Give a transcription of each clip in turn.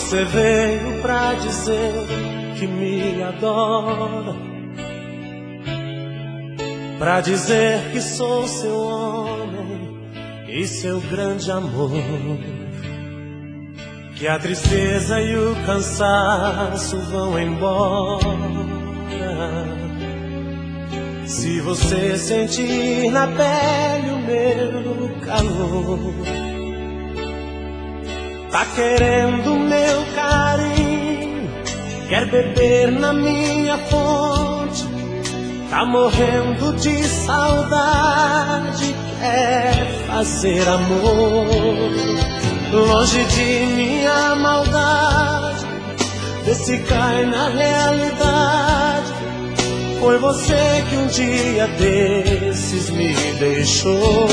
Você veio pra dizer que me adora, pra dizer que sou seu homem e seu grande amor, que a tristeza e o cansaço vão embora se você sentir na pele o meu calor. Tá querendo meu carinho, quer beber na minha fonte, tá morrendo de saudade, quer fazer amor. Longe de minha maldade, vê se cai na realidade. Foi você que um dia desses me deixou.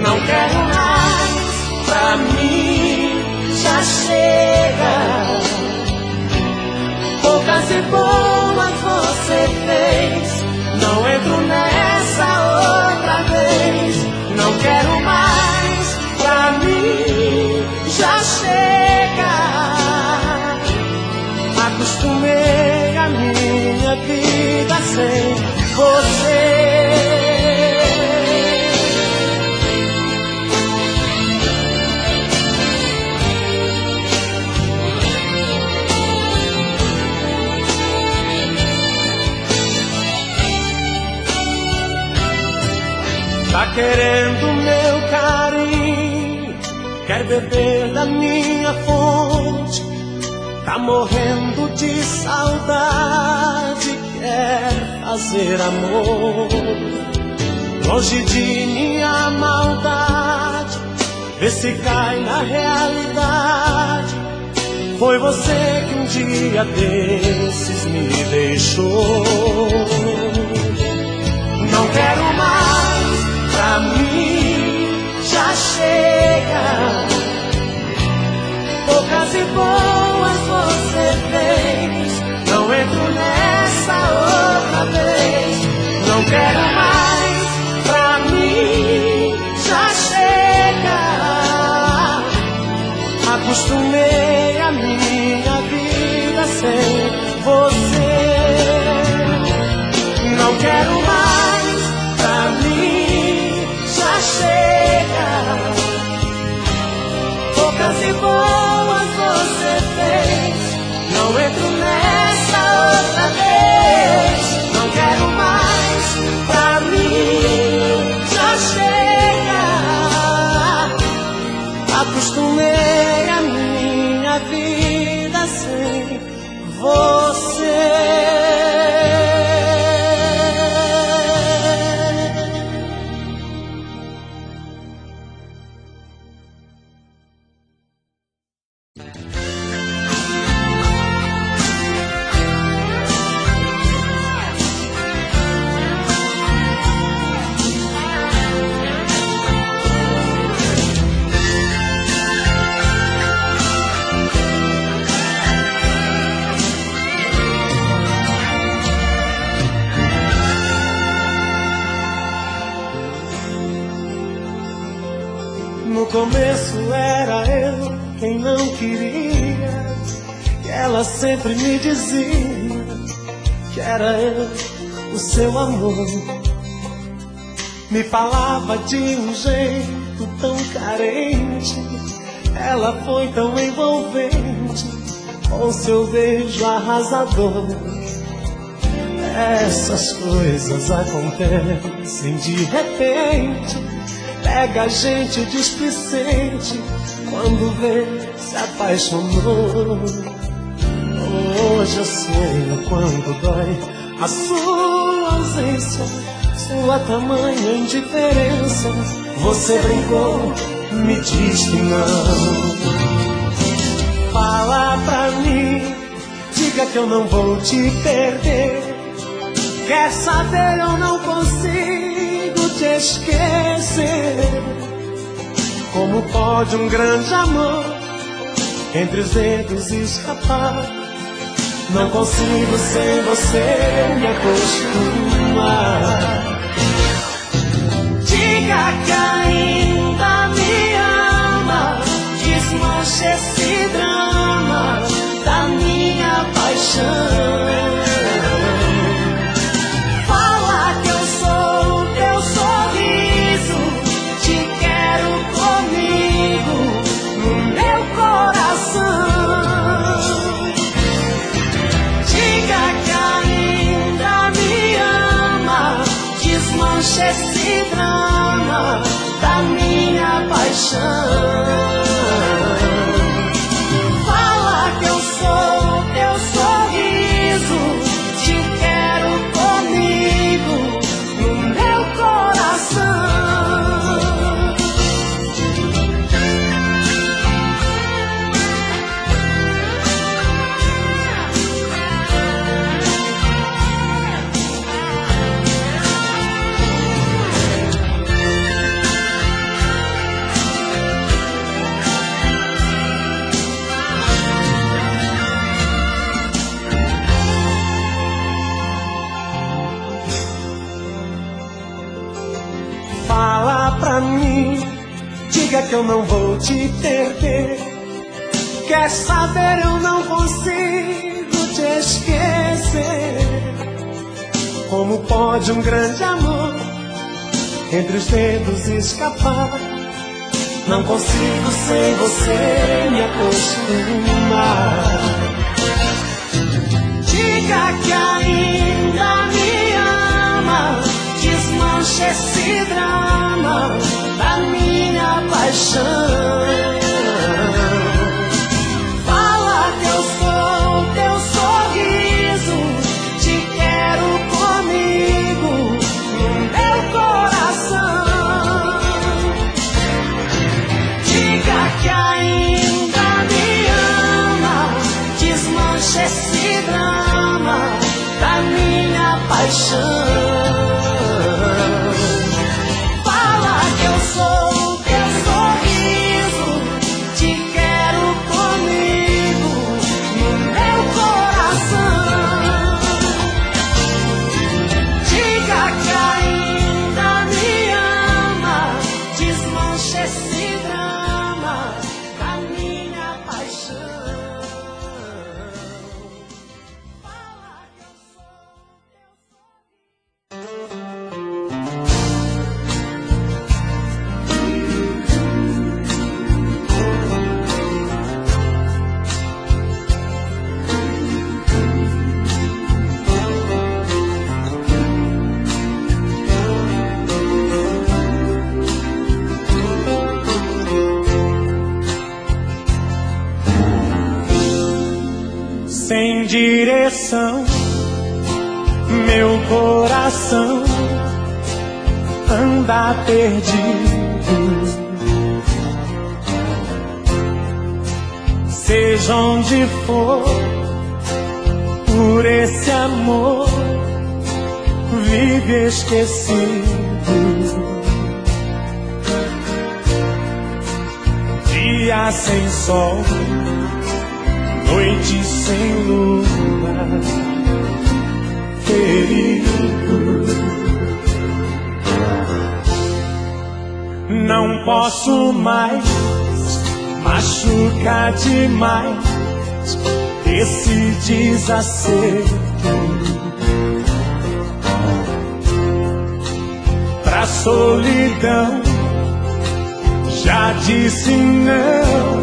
Não quero mais, pra mim já chega. Poucas e boas você fez, não entro nessa outra vez. Não quero mais, pra mim já chega. Acostumei a minha vida sem você. Tá querendo meu carinho, quer beber da minha fonte, tá morrendo de saudade, quer fazer amor. Longe de minha maldade, vê se cai na realidade. Foi você que um dia desses me deixou. Não quero mais, pra mim já chega. Poucas e boas você fez, não entro nessa outra vez. Não quero mais, pra mim já chega. Acostumei a minha vida sem você. Não quero mais, pra mim já chega. Poucas e boas você fez, não entro nessa outra vez. Não quero mais, pra mim já chega. Acostumei a minha vida sem você. No começo era eu quem não queria, e ela sempre me dizia que era eu o seu amor. Me falava de um jeito tão carente, ela foi tão envolvente com seu beijo arrasador. Essas coisas acontecem de repente, pega a gente o displicente quando vê se apaixonou. Hoje eu sei o quanto dói a sua ausência, sua tamanha indiferença. Você brincou, me diz que não. Fala pra mim, diga que eu não vou te perder. Quer saber, eu não consigo te esquecer. Como pode um grande amor entre os dedos escapar? Não consigo sem você me acostumar. Diga que ainda me ama, diz desmanche esse drama da minha paixão. Fala que eu sou teu sorriso, te quero comigo no meu coração. Diga que ainda me ama, desmanche esse drama da minha paixão. Fala que eu sou teu sorriso, te quero comigo no meu coração. Fala pra mim, diga que eu não vou te perder. Quer saber, eu não consigo te esquecer. Como pode um grande amor entre os dedos escapar? Não consigo sem você me acostumar. Diga que ainda me ama, desmanche esse drama da minha paixão. Fala que eu sou teu sorriso, te quero comigo no meu coração. Diga que ainda me ama, desmanche esse drama da minha paixão. Fala que eu sou teu sorriso, te quero comigo no meu coração. Diga que ainda me ama, desmanche esse drama da minha paixão. Fala que eu sou teu sem direção, meu coração anda perdido. Seja onde for, por esse amor vive esquecido. Dia sem sol, noite sem lua, ferido. Não posso mais, machuca demais esse desacerto. Pra solidão já disse não,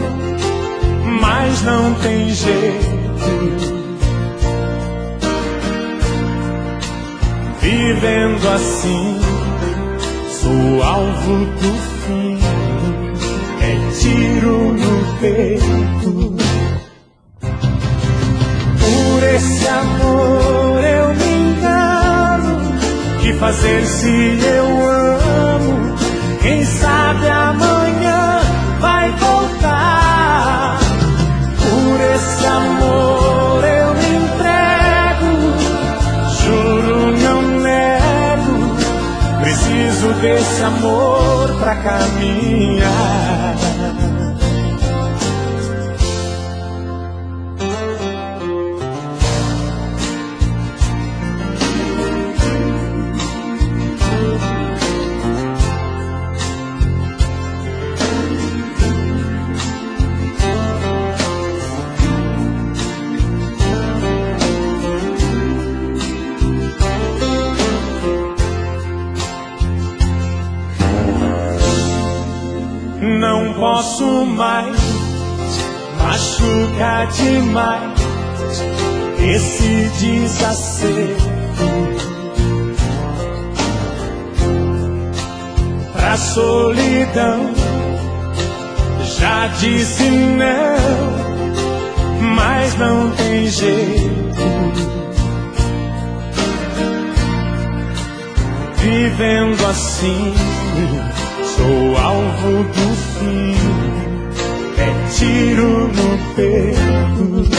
mas não tem jeito. Vivendo assim, sou alvo do fim, é tiro no peito. Por esse amor eu me engano, que fazer se eu amo? Quem sabe amanhã vai voltar. Por esse amor eu me entrego, juro, não nego. Preciso desse amor pra caminhar. mais, machuca demais esse desacerto. Pra solidão já disse não, mas não tem jeito. Vivendo assim, sou alvo do fim, é tiro no peito.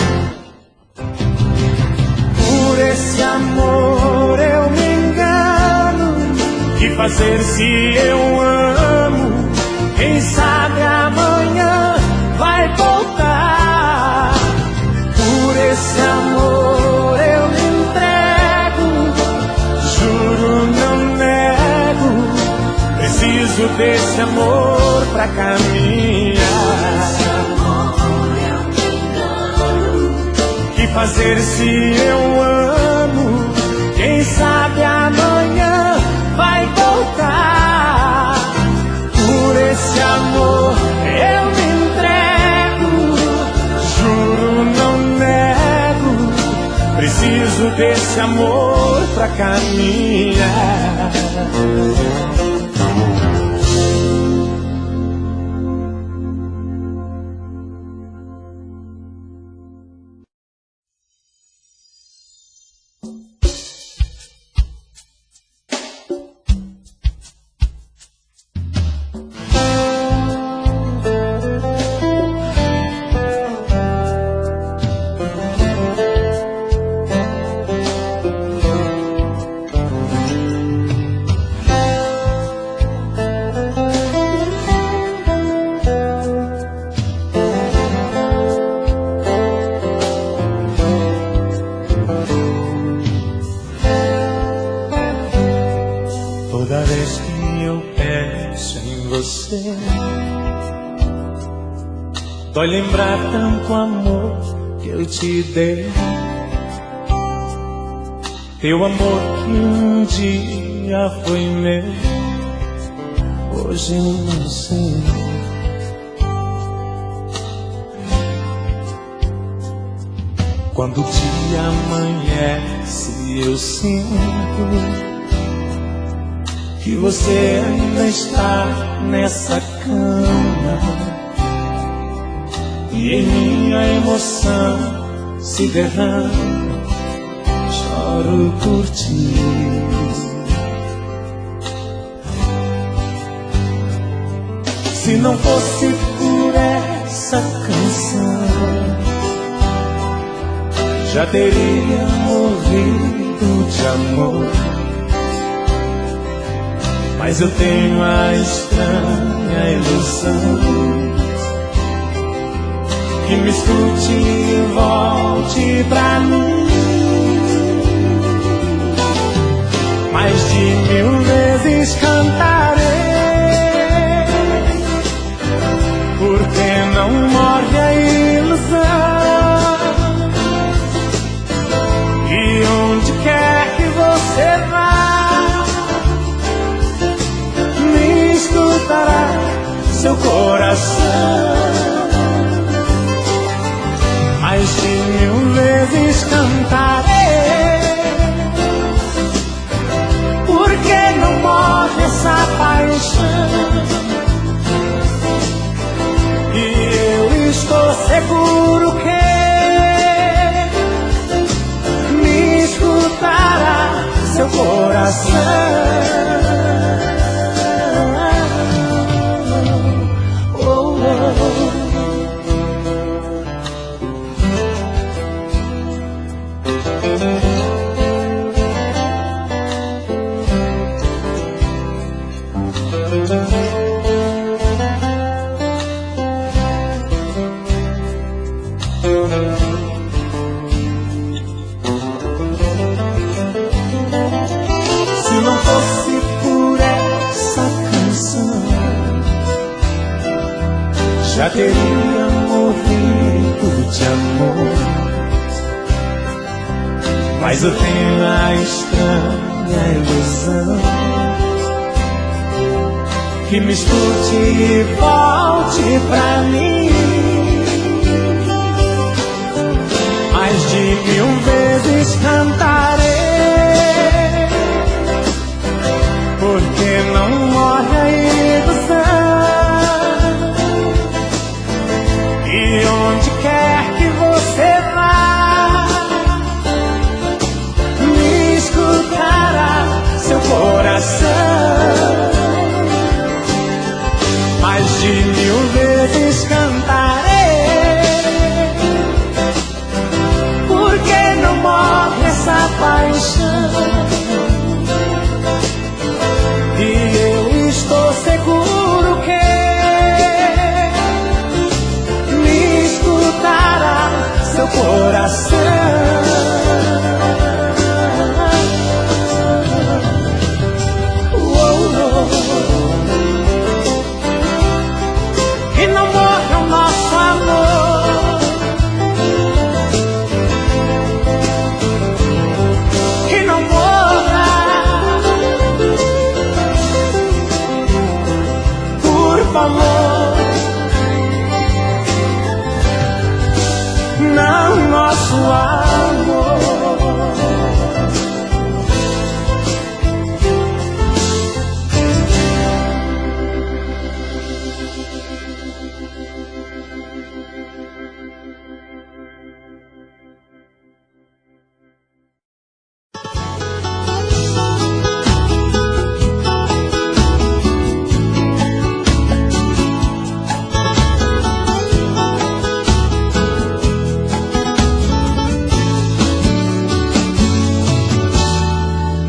Por esse amor eu me engano, que fazer se eu amo? Quem sabe amanhã vai voltar. Por esse amor eu me entrego, juro, não nego. Preciso desse amor pra caminhar. Que fazer se eu amo? Quem sabe amanhã vai voltar. Por esse amor eu me entrego, juro, não nego. Preciso desse amor pra caminhar. Toda vez que eu penso em você, dói lembrar tanto amor que eu te dei. Teu amor que um dia foi meu, hoje eu não sei. Quando o dia amanhece eu sinto que você ainda está nessa cama, e em minha emoção se derrama, choro por ti. Se não fosse por essa canção, já teria morrido de amor. Mas eu tenho a estranha ilusão que me escute e volte pra mim. Mais de 1000 vezes cantarei, porque não morre a ilusão. E onde quer que você vá, escutará seu coração. Mais de 1000 vezes cantarei, porque não morre essa paixão. E eu estou seguro que me escutará seu coração. Se não fosse por essa canção, já teria morrido de amor. Mas eu tenho a estranha ilusão que me escute e volte pra mim. Mais de 1000 vezes cantarei, porque não morre a ilusão. E onde quer que você vá, me escutará seu coração. Mais de 1000 vezes cantarei, porque não morre essa paixão. E eu estou seguro que me escutará seu coração. E não morre o nosso amor, que não morra, por favor. Não, nosso amor.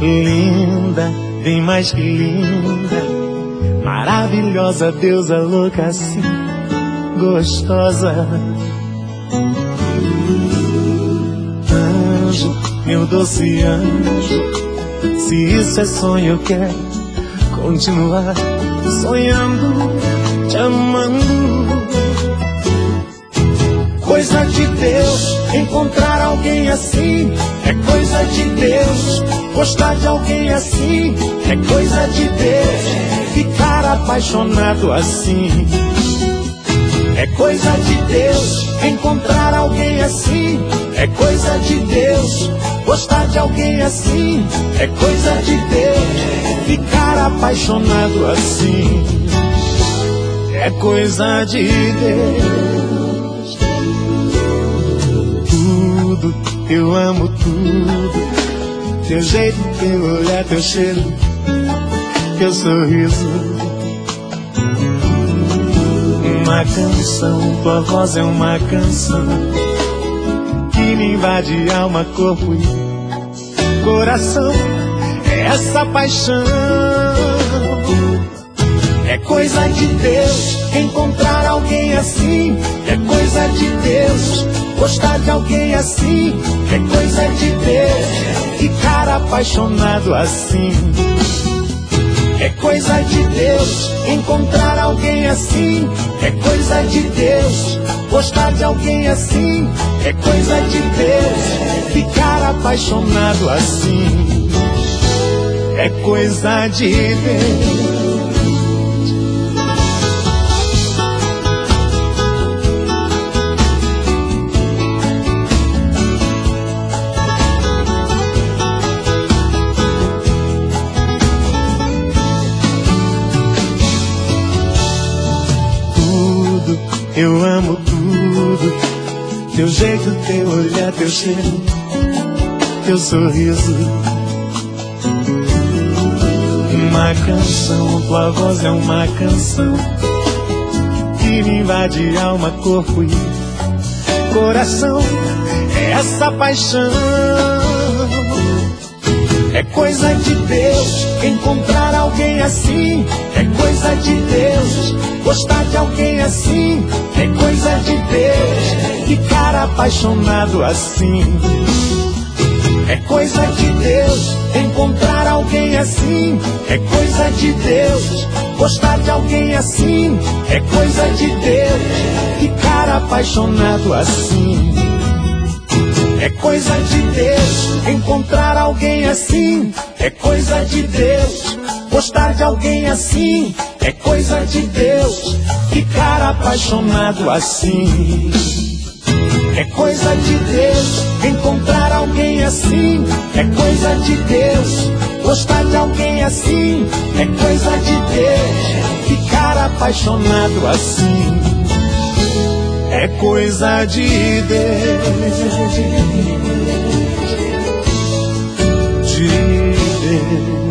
Linda, bem mais que linda, maravilhosa, deusa louca assim, gostosa. Anjo, meu doce anjo, se isso é sonho eu quero continuar sonhando, te amando. Coisa de Deus, encontrar alguém assim, é coisa de Deus. Gostar de alguém assim, é coisa de Deus. Ficar apaixonado assim, é coisa de Deus. Encontrar alguém assim, é coisa de Deus. Gostar de alguém assim, é coisa de Deus. Ficar apaixonado assim, é coisa de Deus. Tudo, eu amo tudo. Teu jeito, teu olhar, teu cheiro, teu sorriso. Uma canção, tua voz é uma canção que me invade alma, corpo e coração. É essa paixão, é coisa de Deus. Encontrar alguém assim, é coisa de Deus. Gostar de alguém assim, é coisa de Deus. Ficar apaixonado assim, é coisa de Deus. Encontrar alguém assim, é coisa de Deus. Gostar de alguém assim, é coisa de Deus. Ficar apaixonado assim, é coisa de Deus. Eu amo tudo, teu jeito, teu olhar, teu cheiro, teu sorriso. Uma canção, tua voz é uma canção que me invade alma, corpo e coração. É essa paixão, é coisa de Deus. Encontrar alguém assim, é coisa de Deus. Gostar de alguém assim, é coisa de Deus. Ficar apaixonado assim, é coisa de Deus. Encontrar alguém assim, é coisa de Deus. Gostar de alguém assim, é coisa de Deus. Ficar apaixonado assim, É coisa de Deus encontrar alguém assim. É coisa de Deus gostar de alguém assim. É coisa de Deus ficar apaixonado assim. É coisa de Deus encontrar alguém assim. É coisa de Deus gostar de alguém assim. É coisa de Deus ficar apaixonado assim. É coisa de Deus, de Deus.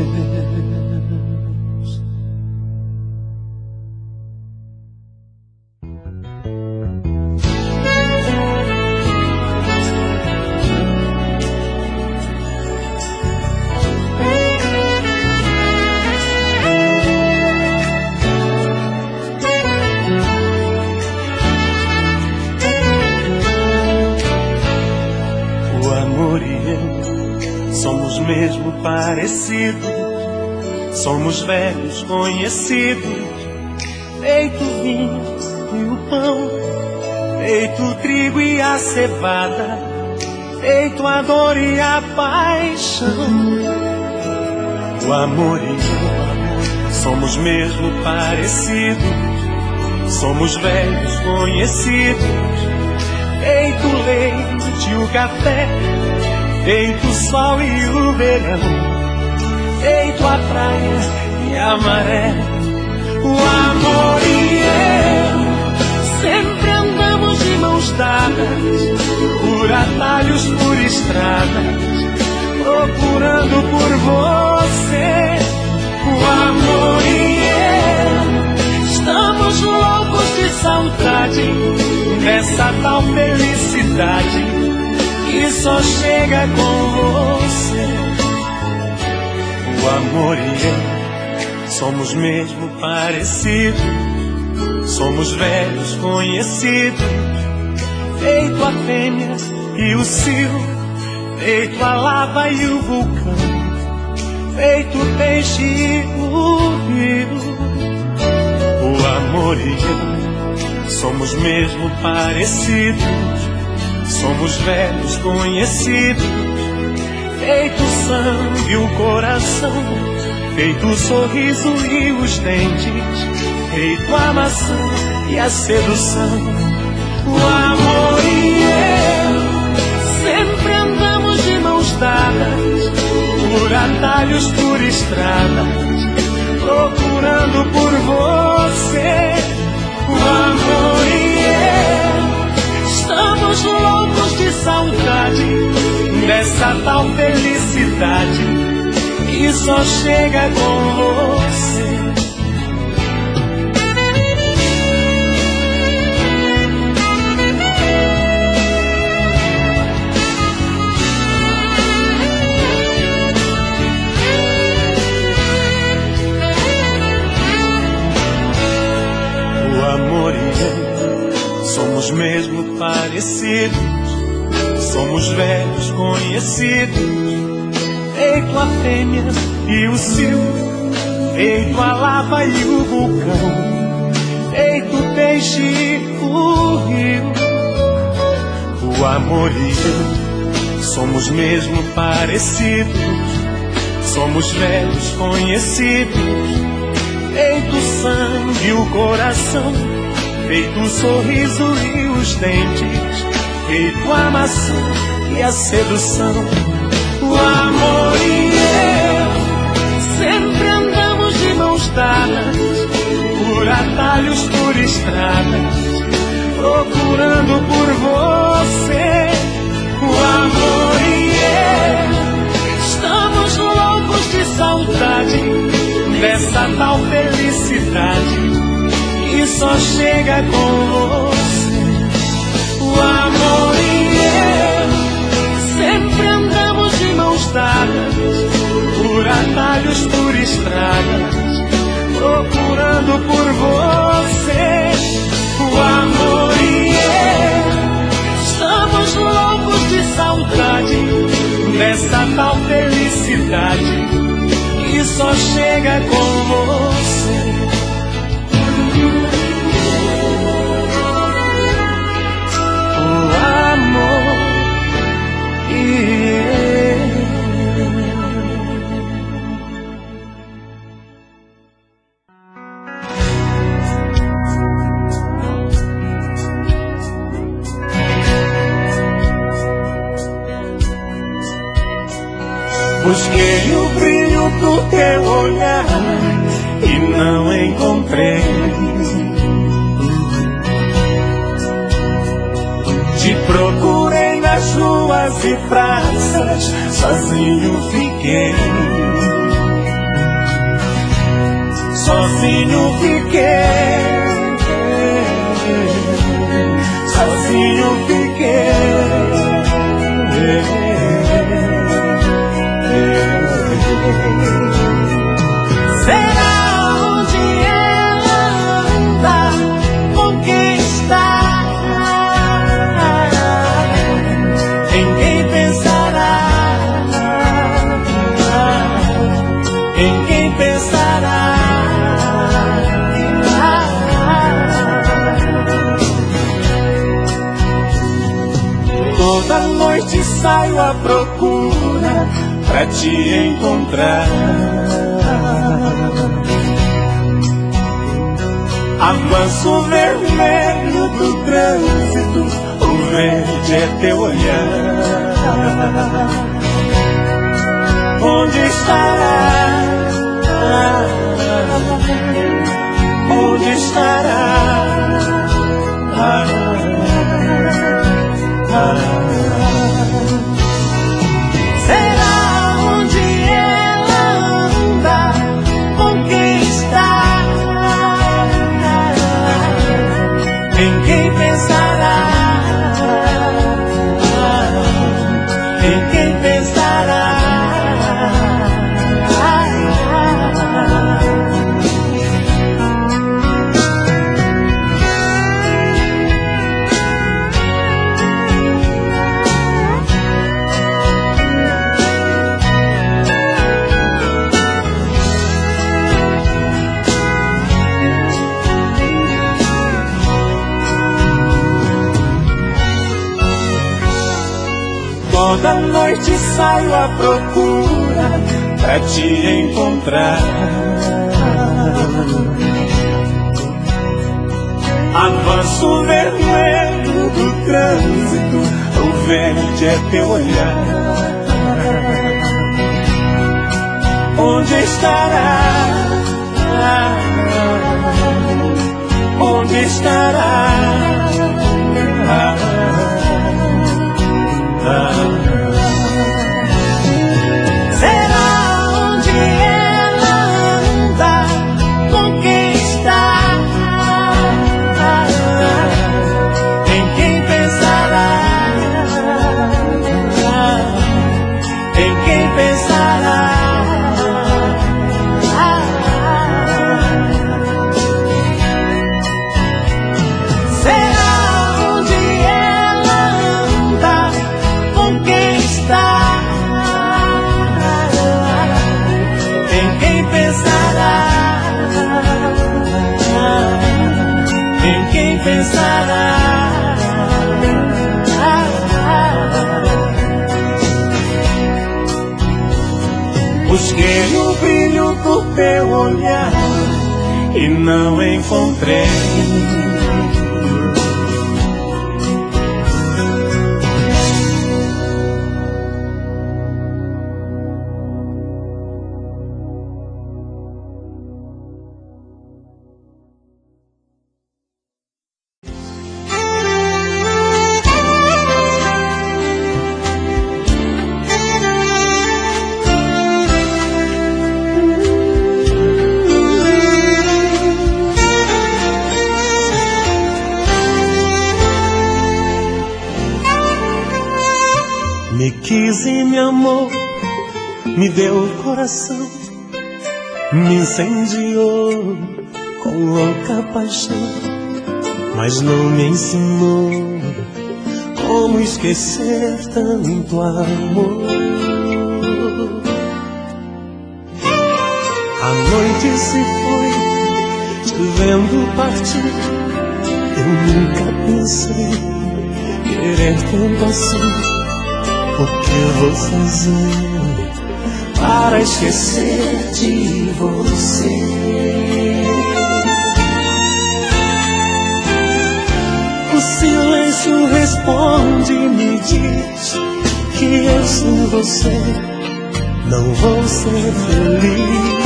Somos mesmo parecidos, somos velhos conhecidos, feito o vinho e o pão, feito o trigo e a cevada, feito a dor e a paixão. O amor e eu somos mesmo parecidos, somos velhos conhecidos, feito o leite e o café, feito o sol e o verão, feito a praia e a maré. O amor e eu sempre andamos de mãos dadas, por atalhos, por estradas, procurando por você. O amor e eu estamos loucos de saudade dessa tal felicidade que só chega com você. O amor e eu somos mesmo parecidos, somos velhos conhecidos, feito a fêmea e o cio, feito a lava e o vulcão, feito o peixe e o rio. O amor e eu somos mesmo parecidos, somos velhos conhecidos, feito o sangue e o coração, feito o sorriso e os dentes, feito a maçã e a sedução. O amor e eu sempre andamos de mãos dadas, por atalhos, por estradas, procurando por você. O amor e eu estamos loucos de saudade dessa tal felicidade que só chega com você. O amor e eu somos mesmo parecidos, somos velhos conhecidos, feito a fêmea e o cio, feito a lava e o vulcão, feito o peixe e o rio. O amor e eu somos mesmo parecidos, somos velhos conhecidos, feito o sangue e o coração, feito o sorriso e os dentes, feito a maçã e a sedução. O amor e eu sempre andamos de mãos dadas, por atalhos, por estradas, procurando por você. O amor e eu estamos loucos de saudade dessa tal felicidade que só chega com você. O amor e eu sempre andamos de mãos dadas, por atalhos, por estradas, procurando por você. O amor e eu estamos loucos de saudade dessa tal felicidade que só chega com você. O amor Busquei o brilho do teu olhar e não encontrei. Te procurei nas ruas e praças, sozinho fiquei. Sozinho fiquei. Sozinho fiquei. Será onde ela anda? Com quem está? Em quem pensará? Em quem pensará? Toda noite saio à procura pra te encontrar. Avanço o vermelho do trânsito, o verde é teu olhar. Onde estará? Onde estará? Será onde ela anda? Com quem está? Em quem pensará? Em quem pensará? Toda noite saio à procura pra te encontrar. Avanço o vermelho do trânsito, o verde é teu olhar. Onde estará? Onde estará? Será onde ela anda? Com quem está? Em quem pensará? Em quem pensará? Será onde ela anda? Com quem está? Em quem pensará? Em quem pensará? Busquei o brilho do teu olhar e não encontrei. Me quis e me amou, me deu o coração, me incendiou com louca paixão, mas não me ensinou como esquecer tanto amor. A noite se foi, te vendo partir, eu nunca pensei querer tanto assim. O que vou fazer para esquecer de você? O silêncio responde e me diz que eu sem você não vou ser feliz.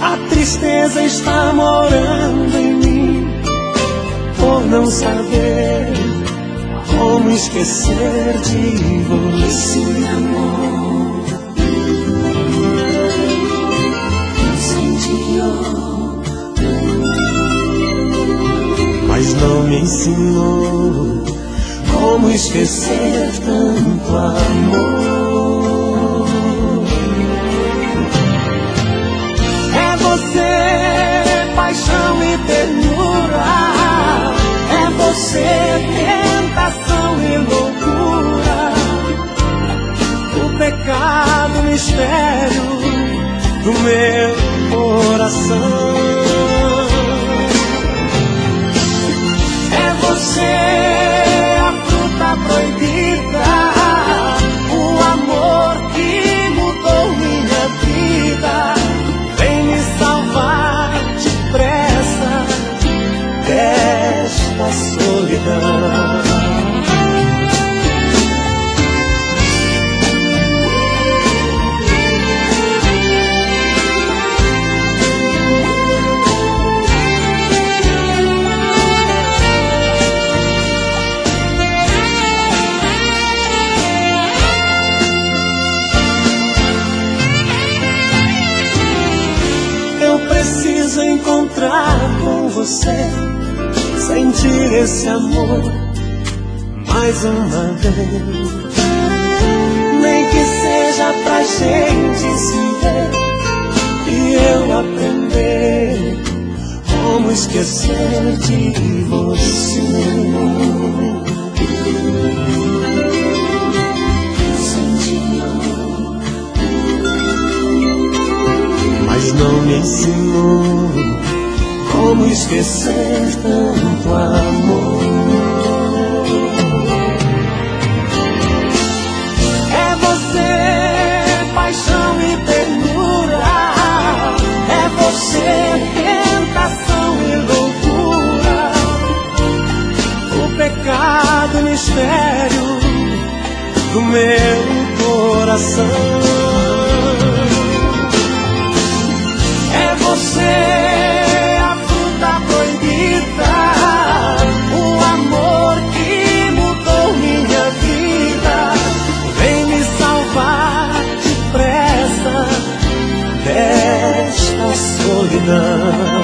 A tristeza está morando em mim, por não saber como esquecer de você. Esse amor incendiou, mas não me ensinou como esquecer tanto amor. É você, paixão e ternura, é você, tentação e loucura, o pecado, mistério do meu coração. É você, a fruta proibida, o amor que mudou minha vida. Vem me salvar depressa desta solidão. Preciso encontrar com você, sentir esse amor mais uma vez. Nem que seja pra gente se ver e eu aprender como esquecer de você. Mas não me ensinou como esquecer tanto amor. É você, paixão e ternura, é você, tentação e loucura, o pecado, mistério do meu coração. Você, a fruta proibida, o amor que mudou minha vida. Vem me salvar depressa desta solidão.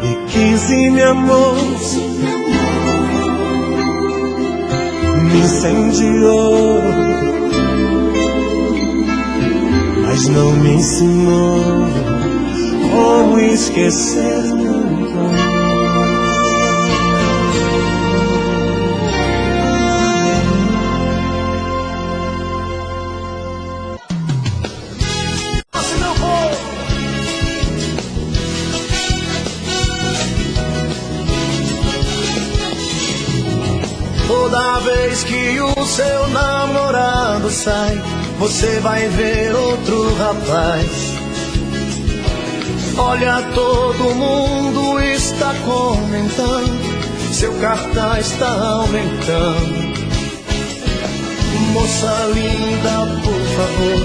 Me quis e me amou, me incendiou, mas não me ensinou como esquecer tanto amor. Se não for toda vez que o seu namorado sai, você vai ver outro rapaz. Olha, todo mundo está comentando, seu cartaz está aumentando. Moça linda, por favor,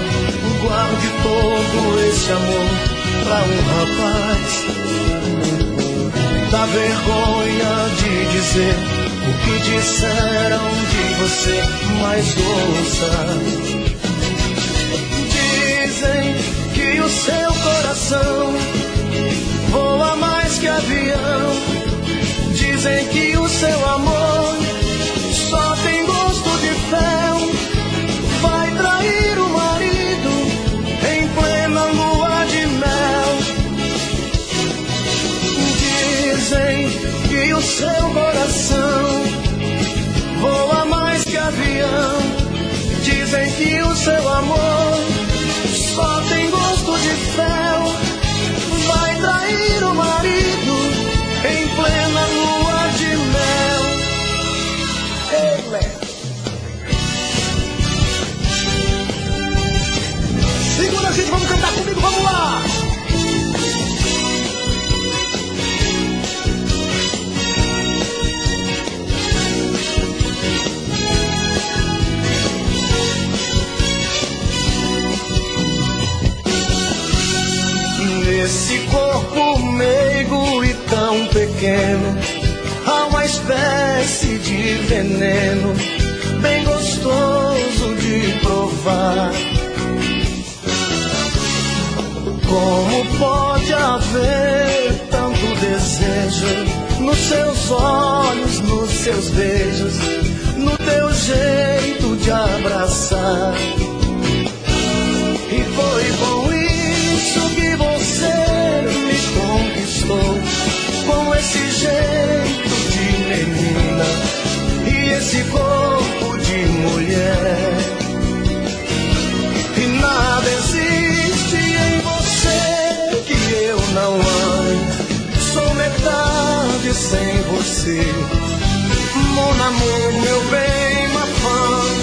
guarde todo esse amor pra um rapaz. Dá vergonha de dizer o que disseram de você, mas ouça. Dizem que o seu coração voa mais que avião. Dizem que o seu amor só tem gosto de fel. Vai trair o marido em plena lua de mel. Dizem que o seu coração voa mais que avião. Dizem que o seu amor só tem gosto de fel. Vai trair o marido em plena lua de mel. Ei, Léo. Segura, gente, vamos cantar comigo, vamos lá! pequeno há uma espécie de veneno bem gostoso de provar. Como pode haver tanto desejo nos seus olhos, nos seus beijos, no teu jeito de abraçar? E foi com isso que você me conquistou, com esse jeito de menina e esse corpo de mulher. E nada existe em você que eu não ame, sou metade sem você. Mon amour, meu bem, ma femme.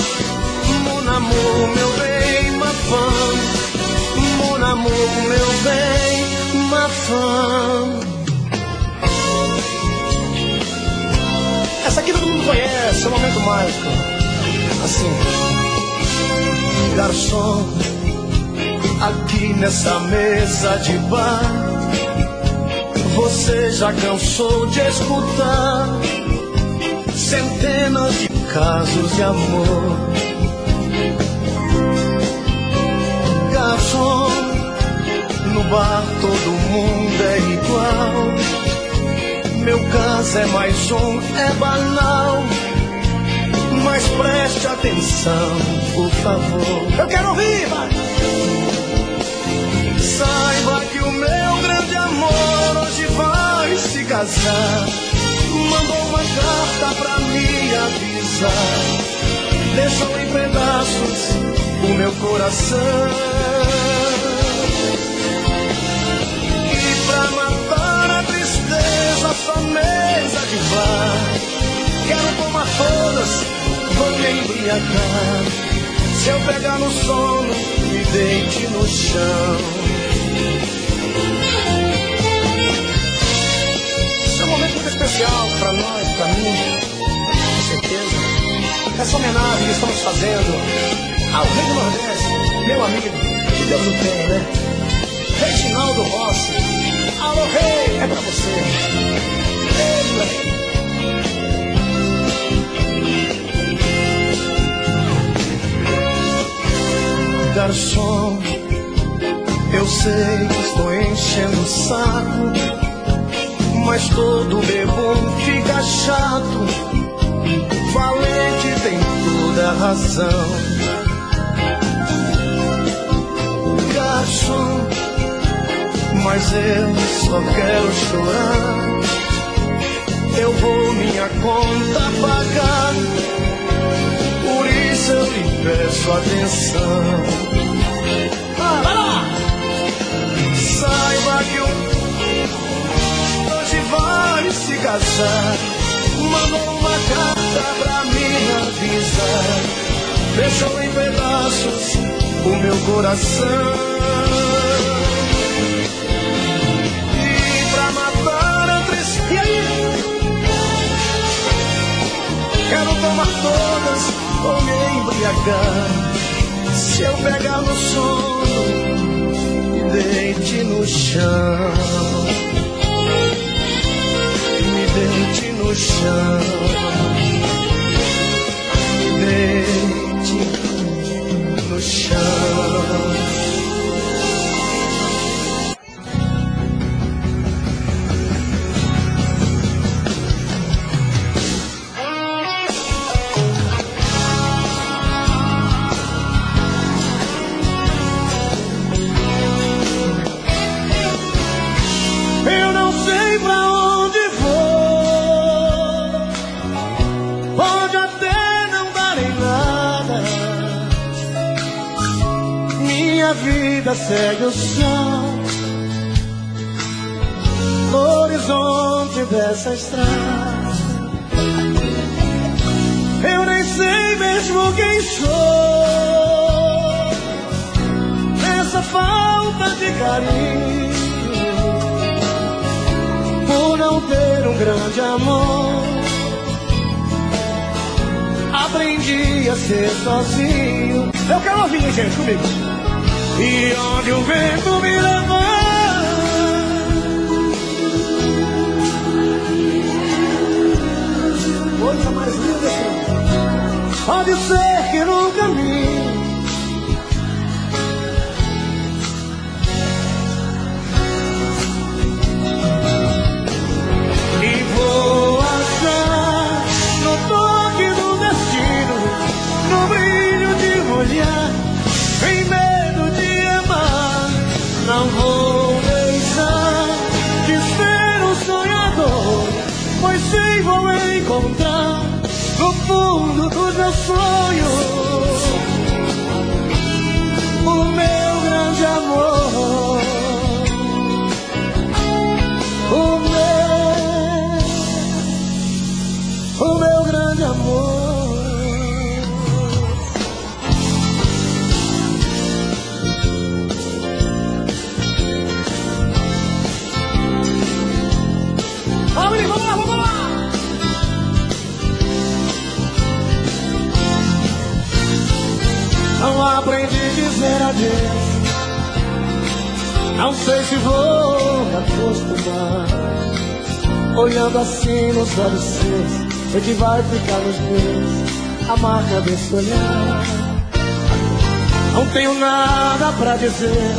Mon amour, meu bem, ma femme. Mon amour, meu bem, ma femme. Essa aqui todo mundo conhece, é um momento mágico. Assim, garçom, aqui nessa mesa de bar, você já cansou de escutar centenas de casos de amor. Garçom, no bar todo mundo é igual. Meu caso é mais um, é banal. Mas preste atenção, por favor. Eu quero ouvir, vai! Saiba que o meu grande amor hoje vai se casar. Mandou uma carta pra me avisar. Deixou em pedaços o meu coração. E pra matar a tristeza, só mesa de bar. Quero tomar todas, vou me embriagar. Se eu pegar no sono, me deite no chão. Esse é um momento muito especial pra nós, pra mim, com certeza. Essa homenagem que estamos fazendo ao Rei do Nordeste, meu amigo, que Deus o tenha, né? Reginaldo Rossi. Alô, Rei, é pra você. Ei, moleque. Garçom, eu sei que estou enchendo o saco, mas todo bebum fica chato. Valente tem toda a razão. Garçom, mas eu só quero chorar. Eu vou minha conta pagar, por isso eu lhe peço atenção. Vai lá! Saiba que hoje vai se casar. Mandou uma carta pra me avisar. Deixou em pedaços o meu coração. E pra matar a tristeza, e aí? Quero tomar todas, vou me embriagar. Se eu pegar no sono, me deite no chão. Me deite no chão. Me deite no chão. Minha vida segue o sol no horizonte dessa estrada. Eu nem sei mesmo quem sou nessa falta de carinho, por não ter um grande amor. Aprendi a ser sozinho. Eu quero ouvir, gente, comigo. E onde o vento me levar, Pode ser que no caminho e vou achar no toque do destino, no brilho de um olhar, sem medo de amar. Não vou deixar de ser um sonhador, pois sei vou encontrar no fundo dos meus sonhos o meu grande amor, o meu grande amor. Vamos lá, vamos lá! Não aprendi a dizer adeus, não sei se vou me acostumar. Olhando assim nos olhos seus, sei que vai ficar nos meus a marca desse olhar. Não tenho nada pra dizer,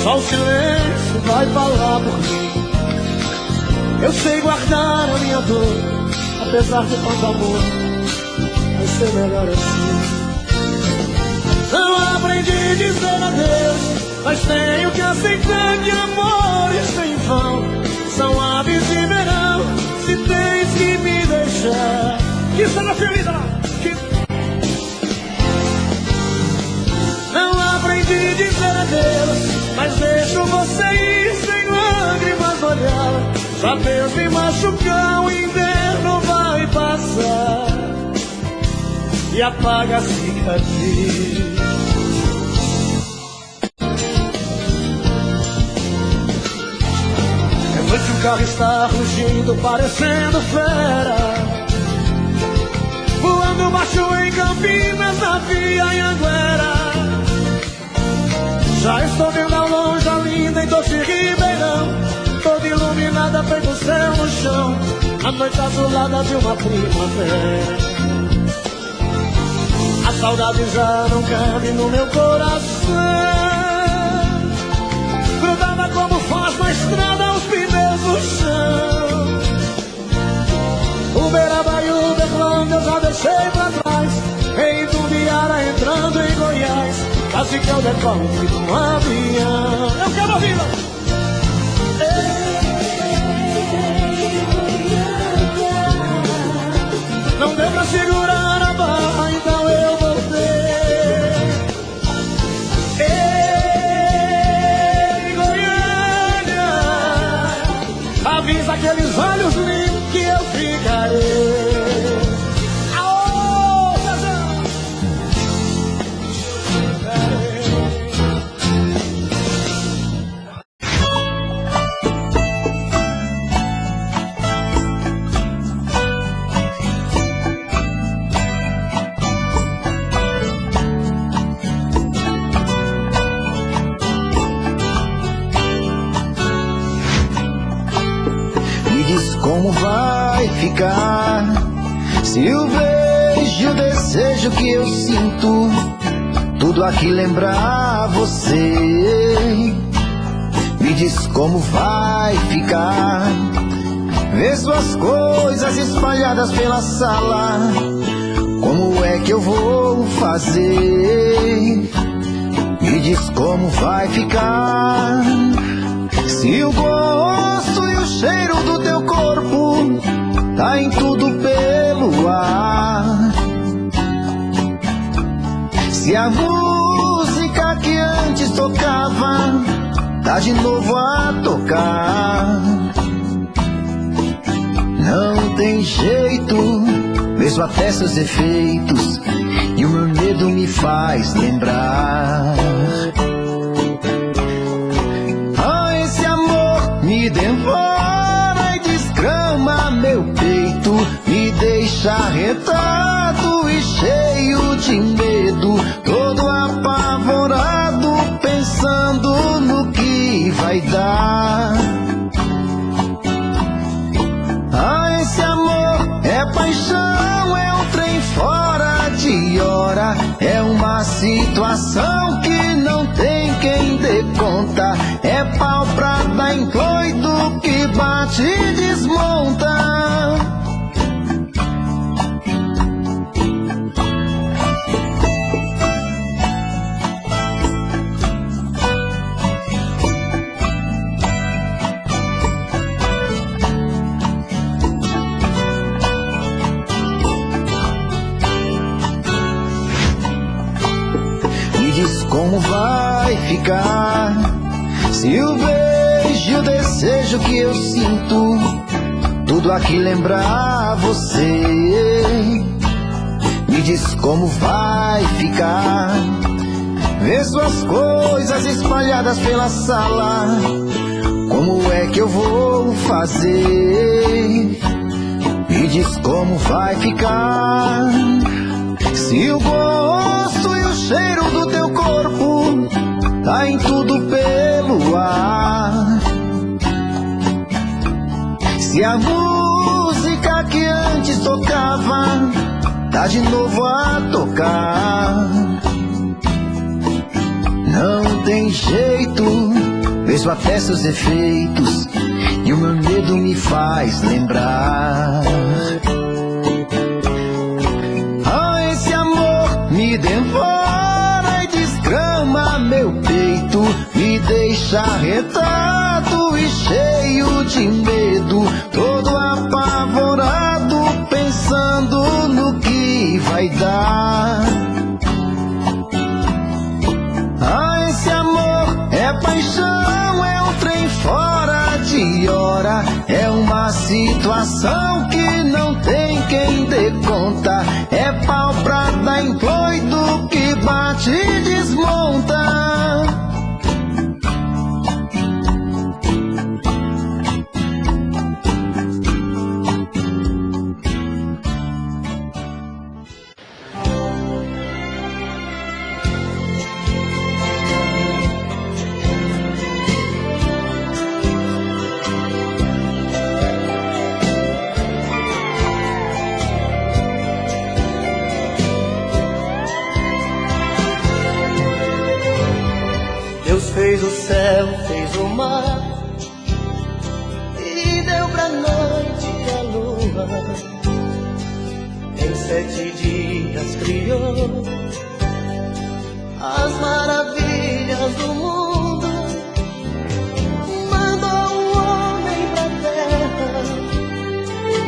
só o silêncio vai falar por mim. Eu sei guardar a minha dor, apesar de tanto amor, vai ser melhor assim. Não aprendi a dizer adeus, mas tenho que aceitar que amores sem vão são aves de verão. Se tens que me deixar, que seja feliz, não aprendi a dizer adeus, mas deixo você ir sem lágrimas no olhar. Já Deus me machucar, o inverno vai passar e apaga a cicatriz. É noite o carro está rugindo, parecendo fera, voando baixo em Campinas, na Via Anhanguera. Já estou vendo ao longe a linda em Doce Ribeirão, toda iluminada feito o céu no chão, a noite azulada de uma primavera. A saudade já não cabe no meu coração, grudada como faz na estrada os pneus no chão. Uberaba e Uberlândia eu já deixei pra trás, em Itumbiara entrando em Goiás, quase que eu decolo feito um avião. Eu quero ouvir! Não deu pra segurar a barra, então eu voltei. Ei, Goiânia, avisa aqueles olhos lindos que eu ficarei. Aô, Zezão! Como vai ficar se o beijo, o desejo que eu sinto, tudo aqui lembrar você? Me diz como vai ficar ver suas coisas espalhadas pela sala. Como é que eu vou fazer? Me diz como vai ficar se o gosto e o cheiro do teu corpo tá em tudo pelo ar. Se a música que antes tocava tá de novo a tocar. Não tem jeito, mesmo até seus efeitos, e o meu medo me faz lembrar. Esse amor me devora e desgrama meu peito, me deixa arretado e cheio de medo, todo apavorado, pensando no que vai dar. Esse amor é paixão, é um trem como vai ficar? Se o beijo e o desejo que eu sinto, tudo aqui lembrar você. Me diz como vai ficar? Vê suas coisas espalhadas pela sala, como é que eu vou fazer? Me diz como vai ficar? Se o gosto e o cheiro do teu corpo tá em tudo pelo ar, se a música que antes tocava tá de novo a tocar, não tem jeito, vejo até seus efeitos e o meu medo me faz lembrar. Ah, esse amor me devora e desgrama meu peito, me deixa arretado e cheio de medo, todo apavorado, pensando no que vai dar. Ah, esse amor é paixão, é um trem fora de hora, é uma situação que não tem quem dê conta, é pau pra dar em doido que bate e desmonta. Deus fez o céu, fez o mar e deu pra noite e a lua. Em 7 dias criou as maravilhas do mundo, mandou o homem pra terra,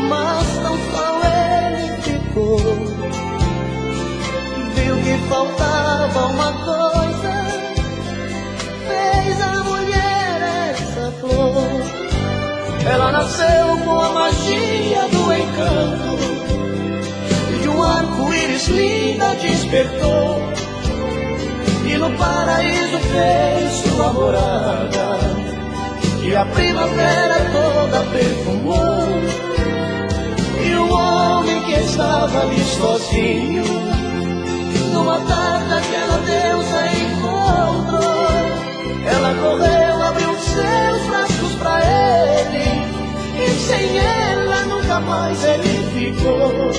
mas tão só ele ficou. Viu que faltava uma coisa, fez a mulher essa flor. Ela nasceu com a magia do encanto, de um arco-íris linda despertou, e no paraíso fez sua morada, e a primavera toda perfumou. E o homem que estava ali sozinho, numa tarde aquela deusa encontrou. Ela correu, abriu seus braços pra ele, e sem ela nunca mais ele ficou.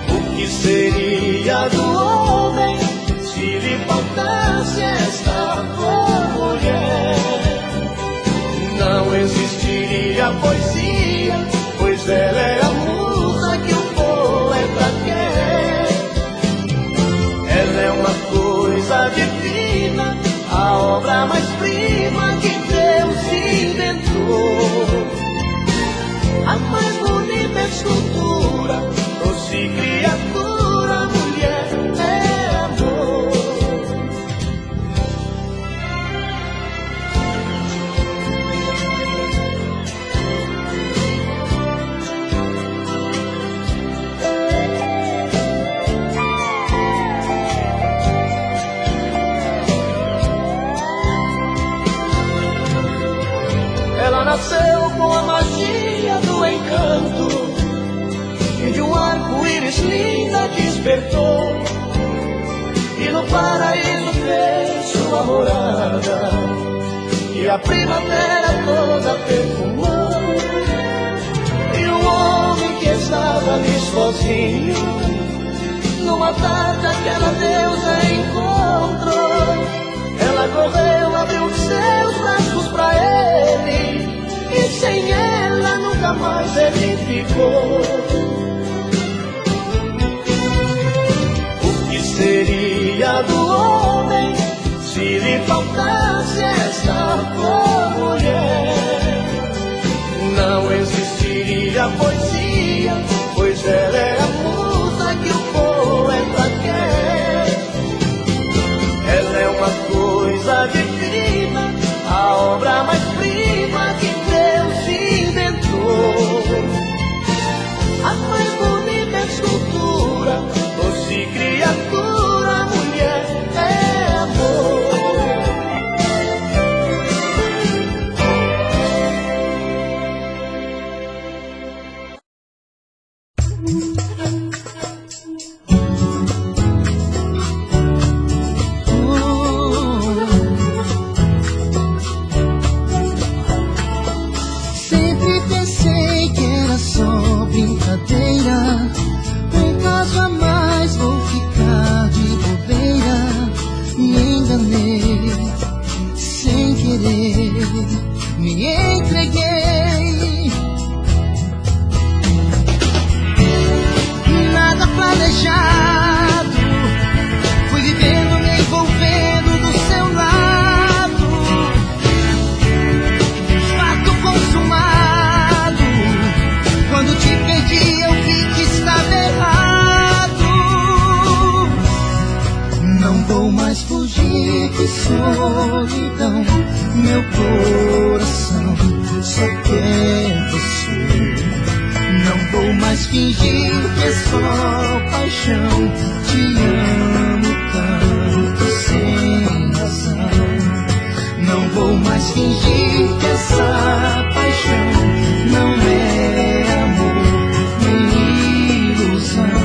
O que seria do homem se lhe faltasse esta flor, mulher? Não existiria poesia, pois ela é a musa que o poeta quer. Ela é uma coisa divina, a obra mais prima que Deus inventou. A mais bonita escultura, doce criatura, mulher é amor. Ela nasceu com a magia do encanto, e de um arco-íris linda despertou, e no paraíso fez sua morada, e a primavera toda perfumou. E o homem que estava ali sozinho, numa tarde aquela deusa encontrou. Ela correu, abriu seus braços pra ele, e sem ela nunca mais ele ficou. O que seria do homem se lhe faltasse esta flor, mulher? Não existiria poesia, pois ela é a musa que o poeta quer. Sempre pensei que era só brincadeira. Um caso a mais, vou ficar de bobeira. Me enganei sem querer, me entreguei. Nada planejado, fui vivendo, me envolvendo do seu lado. Fato consumado, quando te perdi eu vi que estava errado. Não vou mais fugir de solidão, meu coração só quer você. Não vou mais fingir que é só paixão, te amo tanto sem razão. Não vou mais fingir que essa paixão não é amor nem ilusão.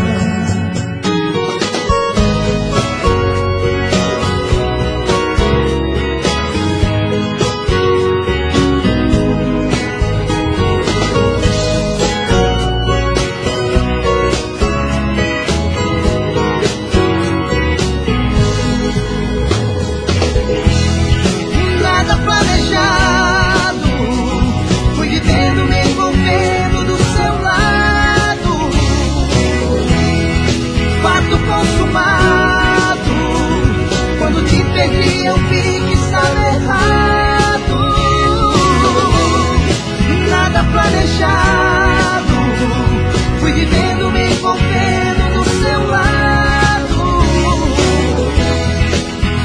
Nada planejado, fui vivendo, me envolvendo do seu lado. Fato consumado, quando te perdi eu vi que estava errado. Nada planejado, fui vivendo, me envolvendo do seu lado.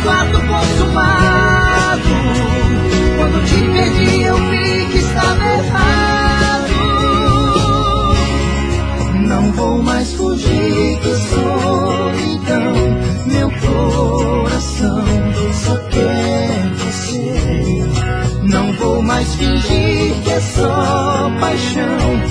Fato consumado, quando te perdi eu vi que estava errado. Não vou mais fugir de solidão, meu coração só quer você. Não vou mais fingir que é só paixão,